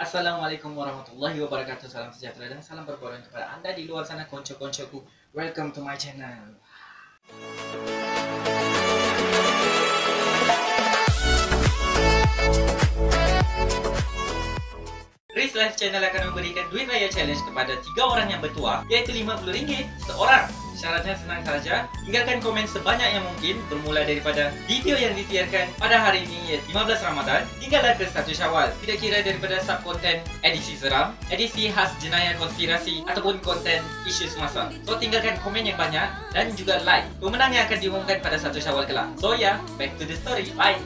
Assalamualaikum warahmatullahi wabarakatuh. Salam sejahtera dan salam berkorban kepada Anda di luar sana, konco-koncoku. Welcome to my channel. Riz Life Channel akan memberikan duit raya challenge kepada 3 orang yang bertuah, yaitu RM50 seorang. Syaratnya senang saja, tinggalkan komen sebanyak yang mungkin bermula daripada video yang disiarkan pada hari ini, yaitu 15 Ramadan hinggalah ke 1 Syawal. Tidak kira daripada sub-konten edisi seram, edisi khas jenayah konspirasi ataupun konten isu semasa. So tinggalkan komen yang banyak dan juga like. Pemenang yang akan diumumkan pada 1 Syawal kelak. So ya, back to the story. Bye.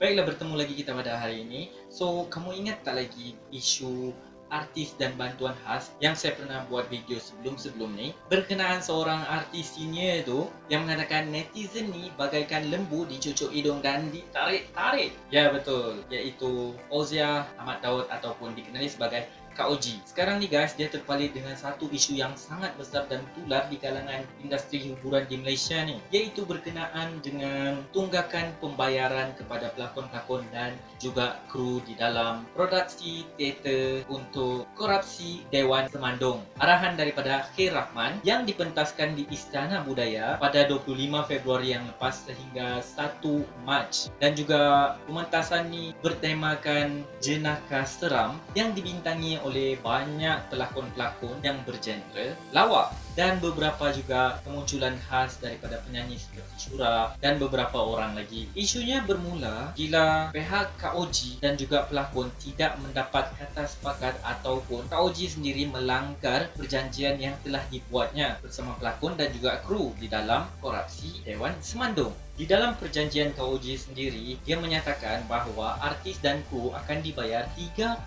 Baiklah, bertemu lagi kita pada hari ini. So, kamu ingat tak lagi isu artis dan bantuan khas yang saya pernah buat video sebelum-sebelum ni berkenaan seorang artis senior tu yang mengatakan netizen ni bagaikan lembu dicucuk hidung dan ditarik-tarik. Ya betul, iaitu Fauzia Ahmad Daud ataupun dikenali sebagai Kak Oji. Sekarang ni guys, dia terpalit dengan satu isu yang sangat besar dan tular di kalangan industri hiburan di Malaysia ni, iaitu berkenaan dengan tunggakan pembayaran kepada pelakon-pelakon dan juga kru di dalam produksi teater untuk korupsi Dewan Semandung. Arahan daripada Khair Rahman yang dipentaskan di Istana Budaya pada 25 Februari yang lepas sehingga 1 Mac. Dan juga pementasan ni bertemakan jenaka seram yang dibintangi oleh banyak pelakon-pelakon yang bergenre lawak dan beberapa juga kemunculan khas daripada penyanyi seperti Syura dan beberapa orang lagi. Isunya bermula bila pihak Kak Oji dan juga pelakon tidak mendapat kata sepakat ataupun Kak Oji sendiri melanggar perjanjian yang telah dibuatnya bersama pelakon dan juga kru di dalam korupsi Dewan Semandung. Di dalam perjanjian Kak Oji sendiri, dia menyatakan bahawa artis dan kru akan dibayar 30%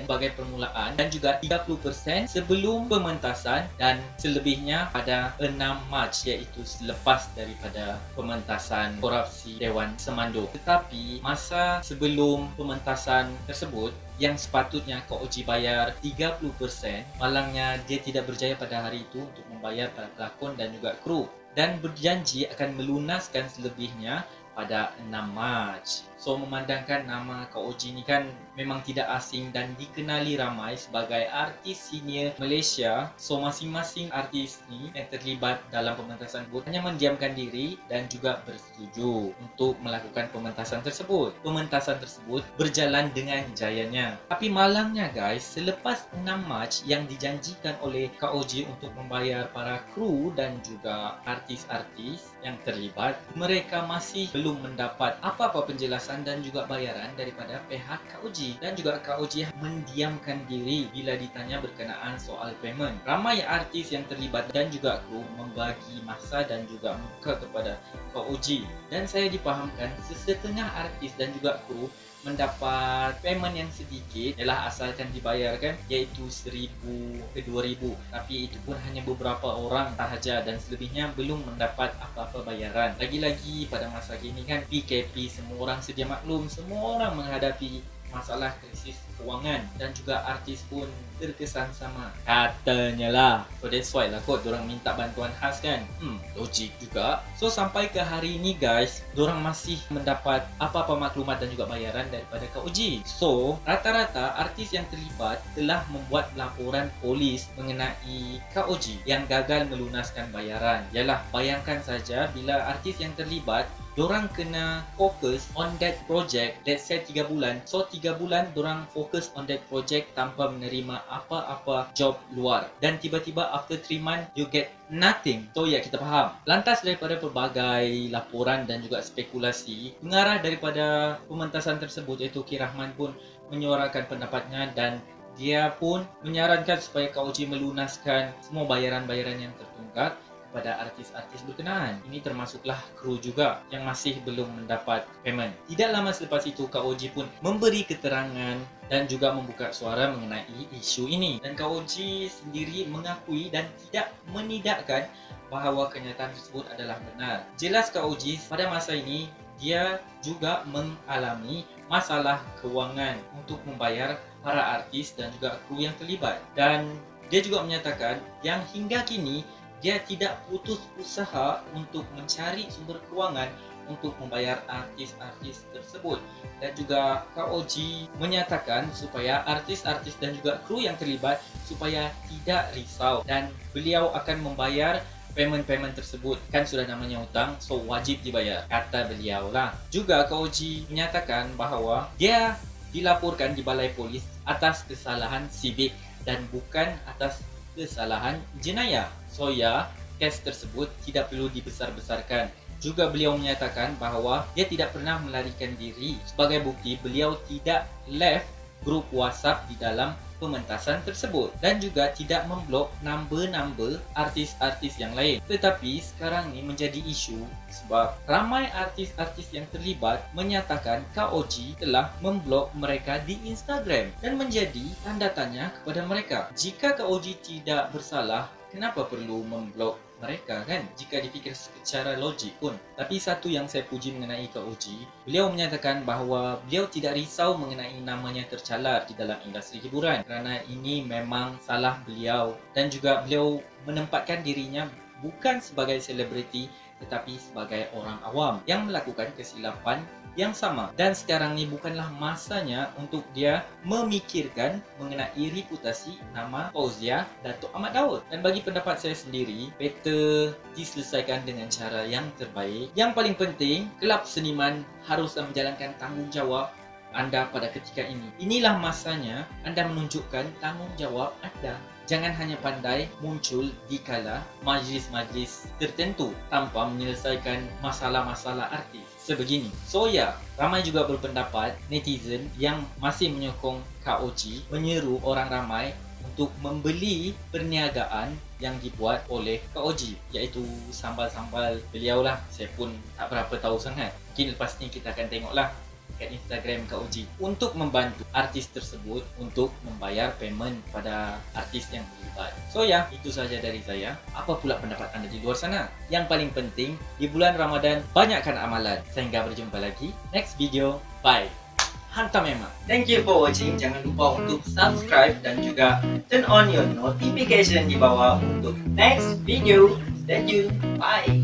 sebagai permulaan dan juga 30% sebelum pementasan dan selebihnya pada 6 Mac, iaitu selepas daripada pementasan korupsi Dewan Semandung. Tetapi masa sebelum pementasan tersebut yang sepatutnya Kak Oji bayar 30%, malangnya dia tidak berjaya pada hari itu untuk membayar para pelakon dan juga kru dan berjanji akan melunaskan selebihnya pada 6 Mac. So memandangkan nama Kak Oji ni kan memang tidak asing dan dikenali ramai sebagai artis senior Malaysia. So masing-masing artis ni yang terlibat dalam pementasan tersebut hanya mendiamkan diri dan juga bersetuju untuk melakukan pementasan tersebut. Pementasan tersebut berjalan dengan jayanya. Tapi malangnya guys, selepas 6 Mac yang dijanjikan oleh Kak Oji untuk membayar para kru dan juga artis-artis yang terlibat, mereka masih belum mendapat apa-apa penjelasan dan juga bayaran daripada pihak Kak Oji. Dan juga Kak Oji mendiamkan diri bila ditanya berkenaan soal payment. Ramai artis yang terlibat dan juga kru membagi masa dan juga muka kepada Kak Oji. Dan saya dipahamkan sesetengah artis dan juga kru mendapat payment yang sedikit ialah asalkan dibayarkan, iaitu 1,000 ke 2,000. Tapi itu pun hanya beberapa orang sahaja dan selebihnya belum mendapat apa-apa bayaran. Lagi-lagi pada masa kini kan PKP, semua orang sedia maklum, semua orang menghadapi masalah krisis kewangan dan juga artis pun terkesan sama katanya lah. So that's why lah kot diorang minta bantuan khas kan. Logik juga. So sampai ke hari ini guys, diorang masih mendapat apa-apa maklumat dan juga bayaran daripada Kak Oji. So rata-rata artis yang terlibat telah membuat laporan polis mengenai Kak Oji yang gagal melunaskan bayaran. Yalah, bayangkan saja bila artis yang terlibat dorang kena fokus on that project, let's say 3 bulan. So 3 bulan dorang fokus on that project tanpa menerima apa-apa job luar. Dan tiba-tiba after 3 months you get nothing. So ya, kita faham. Lantas daripada pelbagai laporan dan juga spekulasi, pengarah daripada pementasan tersebut iaitu Khair Rahman pun menyuarakan pendapatnya dan dia pun menyarankan supaya Kak Oji melunaskan semua bayaran-bayaran yang tertunggak pada artis-artis berkenaan. Ini termasuklah kru juga yang masih belum mendapat payment. Tidak lama selepas itu Kak Oji pun memberi keterangan dan juga membuka suara mengenai isu ini. Dan Kak Oji sendiri mengakui dan tidak menidakkan bahawa kenyataan tersebut adalah benar. Jelas Kak Oji pada masa ini dia juga mengalami masalah kewangan untuk membayar para artis dan juga kru yang terlibat. Dan dia juga menyatakan yang hingga kini dia tidak putus usaha untuk mencari sumber kewangan untuk membayar artis-artis tersebut. Dan juga Kak Oji menyatakan supaya artis-artis dan juga kru yang terlibat supaya tidak risau, dan beliau akan membayar payment tersebut. Kan sudah namanya hutang, so wajib dibayar, kata beliau lah. Juga Kak Oji menyatakan bahawa dia dilaporkan di balai polis atas kesalahan sibik dan bukan atas kesalahan jenayah. So ya, kes tersebut tidak perlu dibesar-besarkan. Juga beliau menyatakan bahawa dia tidak pernah melarikan diri. Sebagai bukti, beliau tidak left grup WhatsApp di dalam pementasan tersebut dan juga tidak memblok number artis-artis yang lain. Tetapi sekarang ni menjadi isu sebab ramai artis-artis yang terlibat menyatakan Kak Oji telah memblok mereka di Instagram dan menjadi tanda tanya kepada mereka. Jika Kak Oji tidak bersalah, kenapa perlu memblok mereka, kan? Jika dipikir secara logik pun. Tapi satu yang saya puji mengenai Kak Oji, beliau menyatakan bahawa beliau tidak risau mengenai namanya tercalar di dalam industri hiburan, kerana ini memang salah beliau, dan juga beliau menempatkan dirinya bukan sebagai selebriti tetapi sebagai orang awam yang melakukan kesilapan yang sama. Dan sekarang ni bukanlah masanya untuk dia memikirkan mengenai reputasi nama Fauzia Datuk Ahmad Daud. Dan bagi pendapat saya sendiri, better diselesaikan dengan cara yang terbaik. Yang paling penting, kelab seniman haruslah menjalankan tanggungjawab anda pada ketika ini. Inilah masanya anda menunjukkan tanggungjawab anda. Jangan hanya pandai muncul di kala majlis-majlis tertentu tanpa menyelesaikan masalah-masalah artis sebegini. So ya, ramai juga berpendapat netizen yang masih menyokong Kak Oji menyeru orang ramai untuk membeli perniagaan yang dibuat oleh Kak Oji, iaitu sambal-sambal beliau lah. Saya pun tak berapa tahu sangat. Mungkin lepas ni kita akan tengoklah kat Instagram Kak Oji untuk membantu artis tersebut untuk membayar payment pada artis yang terlibat. So ya, itu saja dari saya. Apa pula pendapat anda di luar sana? Yang paling penting, di bulan Ramadan banyakkan amalan. Sehingga berjumpa lagi next video. Bye. Hantam memang. Thank you for watching. Jangan lupa untuk subscribe dan juga turn on your notification di bawah untuk next video. Stay tuned. Bye.